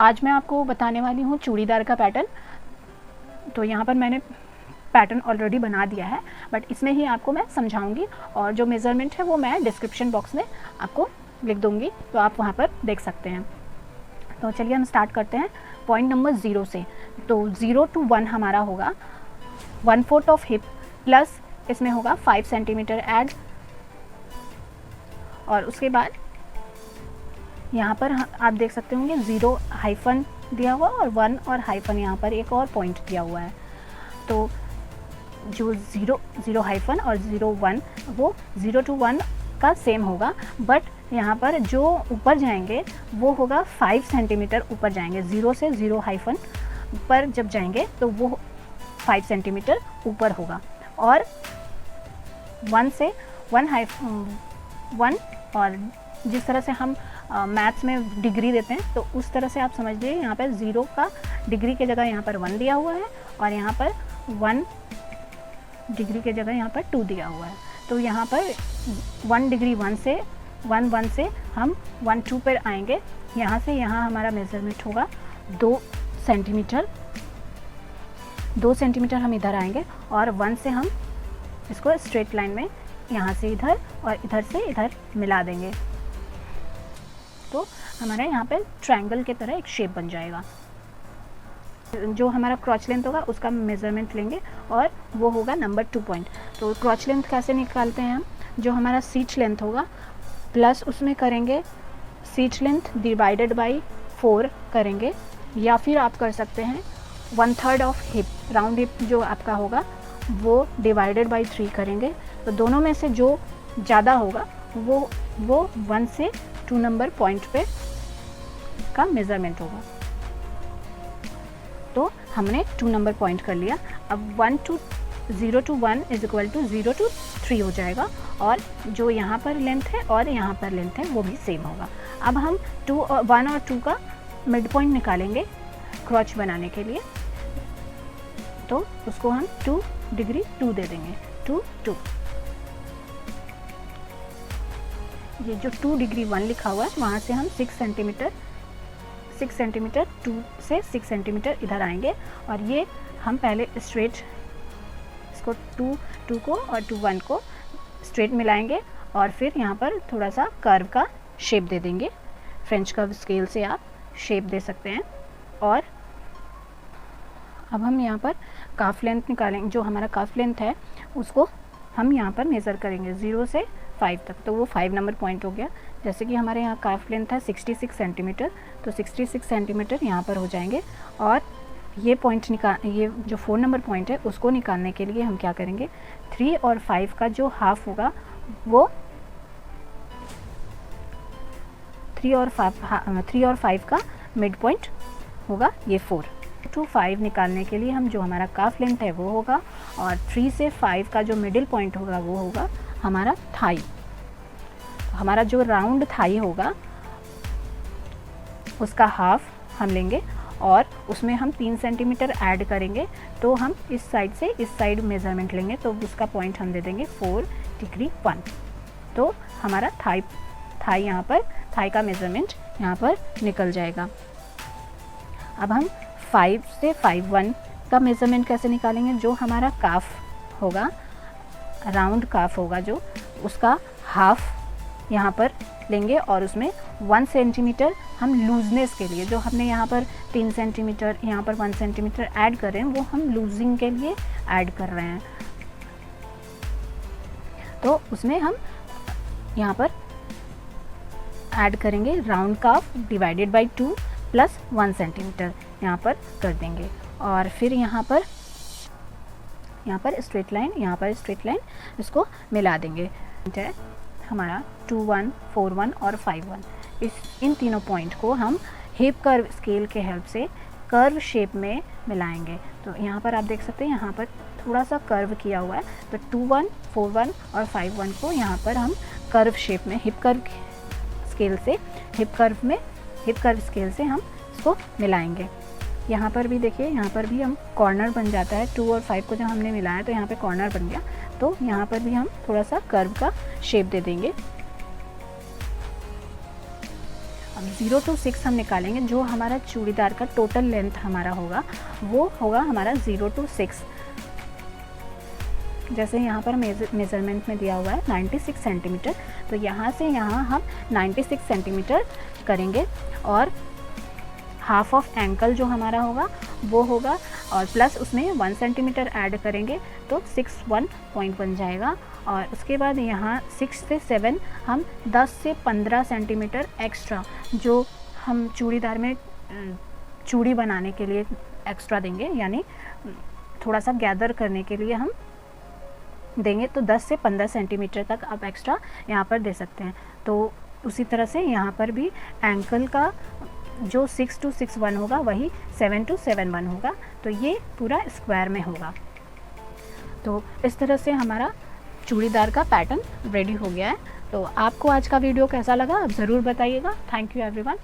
आज मैं आपको बताने वाली हूँ चूड़ीदार का पैटर्न। तो यहाँ पर मैंने पैटर्न ऑलरेडी बना दिया है, बट इसमें ही आपको मैं समझाऊंगी और जो मेज़रमेंट है वो मैं डिस्क्रिप्शन बॉक्स में आपको लिख दूंगी, तो आप वहाँ पर देख सकते हैं। तो चलिए हम स्टार्ट करते हैं पॉइंट नंबर 0 से। तो 0 to 1 हमारा होगा 1/4 ऑफ हिप प्लस इसमें होगा 5 सेंटीमीटर ऐड, और उसके बाद यहाँ पर आप देख सकते होंगे 0 हाइफन दिया हुआ और 1 और हाइफन यहाँ पर एक और पॉइंट दिया हुआ है। तो जो 0 हाइफन और 0 1 वो 0 to 1 का सेम होगा, बट यहाँ पर जो ऊपर जाएंगे वो होगा 5 सेंटीमीटर ऊपर जाएंगे। 0 से 0 हाइफन पर जब जाएंगे तो वो 5 सेंटीमीटर ऊपर होगा, और 1 से 1 और जिस तरह से हम मैथ्स में डिग्री देते हैं तो उस तरह से आप समझ लीजिए। यहाँ पर 0 का डिग्री के जगह यहाँ पर 1 दिया हुआ है, और यहाँ पर 1 डिग्री के जगह यहाँ पर 2 दिया हुआ है। तो यहाँ पर 1 डिग्री 1 से 1 से हम 1 2 पर आएंगे। यहाँ से यहाँ हमारा मेज़रमेंट होगा 2 सेंटीमीटर। 2 सेंटीमीटर हम इधर आएंगे, और 1 से हम इसको स्ट्रेट लाइन में यहाँ से इधर और इधर से इधर मिला देंगे, तो हमारा यहाँ पे ट्रायंगल की तरह एक शेप बन जाएगा। जो हमारा क्रॉच लेंथ होगा उसका मेज़रमेंट लेंगे, और वो होगा नंबर 2 पॉइंट। तो क्रॉच लेंथ कैसे निकालते हैं हम? जो हमारा सीट लेंथ होगा प्लस उसमें करेंगे सीट लेंथ डिवाइडेड बाई 4 करेंगे, या फिर आप कर सकते हैं 1/3 ऑफ हिप, राउंड हिप जो आपका होगा वो डिवाइडेड बाई 3 करेंगे। तो दोनों में से जो ज़्यादा होगा वो 1 से 2 नंबर पॉइंट पे का मेज़रमेंट होगा। तो हमने 2 नंबर पॉइंट कर लिया। अब 0 to 1 is equal to 0 to 3 हो जाएगा, और जो यहाँ पर लेंथ है और यहाँ पर लेंथ है वो भी सेम होगा। अब हम 1 और 2 का मिड पॉइंट निकालेंगे क्रॉच बनाने के लिए। तो उसको हम 2 डिग्री 2 दे देंगे। 2 2 ये जो 2 डिग्री 1 लिखा हुआ है वहाँ से हम 6 सेंटीमीटर 2 से 6 सेंटीमीटर इधर आएंगे, और ये हम पहले स्ट्रेट इसको 2 को और 2 1 को स्ट्रेट मिलाएंगे, और फिर यहाँ पर थोड़ा सा कर्व का शेप दे देंगे। फ्रेंच कर्व स्केल से आप शेप दे सकते हैं। और अब हम यहाँ पर काफ लेंथ निकालेंगे। जो हमारा काफ लेंथ है उसको हम यहाँ पर मेज़र करेंगे 0 से 5 तक, तो वो 5 नंबर पॉइंट हो गया। जैसे कि हमारे यहाँ काफ लेंथ है 66 सेंटीमीटर, तो 66 सेंटीमीटर यहाँ पर हो जाएंगे। और ये पॉइंट ये जो 4 नंबर पॉइंट है उसको निकालने के लिए हम क्या करेंगे, 3 और 5 का जो हाफ होगा वो 3 और 5 का मिड पॉइंट होगा ये 4 to 5 निकालने के लिए हम जो हमारा काफ लेंथ है वो होगा, और 3 से 5 का जो मिडिल पॉइंट होगा वो होगा हमारा थाई। हमारा जो राउंड थाई होगा उसका हाफ हम लेंगे, और उसमें हम 3 सेंटीमीटर ऐड करेंगे। तो हम इस साइड से इस साइड मेज़रमेंट लेंगे, तो उसका पॉइंट हम दे देंगे 4 डिग्री 1। तो हमारा थाई यहाँ पर थाई का मेज़रमेंट यहाँ पर निकल जाएगा। अब हम 5 से 5/1 का मेज़रमेंट कैसे निकालेंगे? जो हमारा काफ होगा, राउंड काफ होगा, जो उसका हाफ यहाँ पर लेंगे, और उसमें 1 सेंटीमीटर हम लूजनेस के लिए, जो हमने यहाँ पर 3 सेंटीमीटर यहाँ पर 1 सेंटीमीटर ऐड कर रहे हैं वो हम लूजिंग के लिए ऐड कर रहे हैं। तो उसमें हम यहाँ पर ऐड करेंगे round calf divided by 2 plus 1 centimetre यहाँ पर कर देंगे, और फिर यहाँ पर स्ट्रेट लाइन, यहाँ पर स्ट्रेट लाइन इसको मिला देंगे। हमारा 2 1 4 1 और 5 1 इन तीनों पॉइंट को हम हिप कर्व स्केल के हेल्प से कर्व शेप में मिलाएंगे। तो यहाँ पर आप देख सकते हैं यहाँ पर थोड़ा सा कर्व किया हुआ है, तो 2 1 4 1 और 5 1 को यहाँ पर हम कर्व शेप में हिप कर्व स्केल से हम इसको मिलाएंगे। यहाँ पर भी देखिए, यहाँ पर भी हम कॉर्नर बन जाता है। 2 और 5 को जब हमने मिलाया तो यहाँ पे कॉर्नर बन गया, तो यहाँ पर भी हम थोड़ा सा कर्व का शेप दे देंगे। अब 0 to 6 हम निकालेंगे, जो हमारा चूड़ीदार का टोटल लेंथ हमारा होगा वो होगा हमारा 0 to 6। जैसे यहाँ पर मेज़रमेंट में दिया हुआ है 96 सेंटीमीटर, तो यहाँ से यहाँ हम 96 सेंटीमीटर करेंगे और हाफ ऑफ एंकल जो हमारा होगा वो होगा, और प्लस उसमें 1 सेंटीमीटर ऐड करेंगे तो 61 पॉइंट बन जाएगा। और उसके बाद यहाँ 6 से 7 हम 10 से 15 सेंटीमीटर एक्स्ट्रा जो हम चूड़ीदार में चूड़ी बनाने के लिए एक्स्ट्रा देंगे, यानी थोड़ा सा गैदर करने के लिए हम देंगे, तो 10 से 15 सेंटीमीटर तक आप एक्स्ट्रा यहाँ पर दे सकते हैं। तो उसी तरह से यहाँ पर भी एंकल का जो 6 to 6 होगा वही 7 to 7 होगा, तो ये पूरा स्क्वायर में होगा। तो इस तरह से हमारा चूड़ीदार का पैटर्न रेडी हो गया है। तो आपको आज का वीडियो कैसा लगा आप ज़रूर बताइएगा। Thank you everyone.